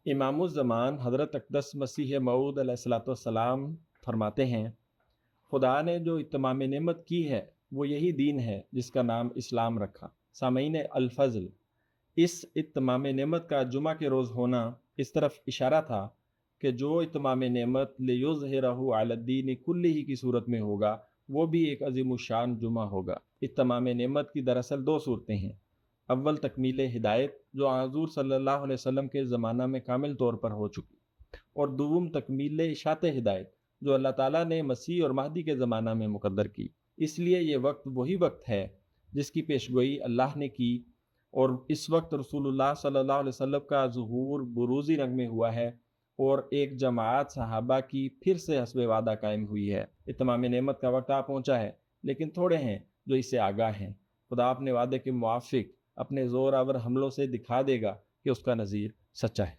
इमामुज़्ज़मान हज़रत अक़दस मसीह मऊद अलैहिस्सलाम फरमाते हैं, खुदा ने जो इत्माम नेमत की है वो यही दीन है जिसका नाम इस्लाम रखा। सामईन अल-फ़ज़्ल, इस इत्माम नेमत का जुमा के रोज़ होना इस तरफ इशारा था कि जो इत्माम नेमत लियुज़हिरहु अलद्दीन कुल्लिही की सूरत में होगा वो भी एक अज़ीमुश्शान जुमा होगा। इत्माम नेमत की दरअसल दो सूरतें हैं। अव्वल तकमील हिदायत जो हुज़ूर सल्लल्लाहु अलैहि वसल्लम के ज़माना में कामिल तौर पर हो चुकी, और दूम तकमील इशात हिदायत जो अल्लाह ताला ने मसीह और महदी के ज़माना में मुक़द्दर की। इसलिए ये वक्त वही वक्त है जिसकी पेशगोई अल्लाह ने की, और इस वक्त रसूलुल्लाह सल्लल्लाहु अलैहि वसल्लम का ज़ुहूर बुरूज़ी रंग में हुआ है और एक जमात सहाबा की फिर से हस्बे वादा कायम हुई है। इत्माम नेमत का वक्त आ पहुँचा है, लेकिन थोड़े हैं जो इससे आगाह हैं। खुदा अपने वादे के मुआफ़िक अपने ज़ोर आवर हमलों से दिखा देगा कि उसका नज़ीर सच्चा है।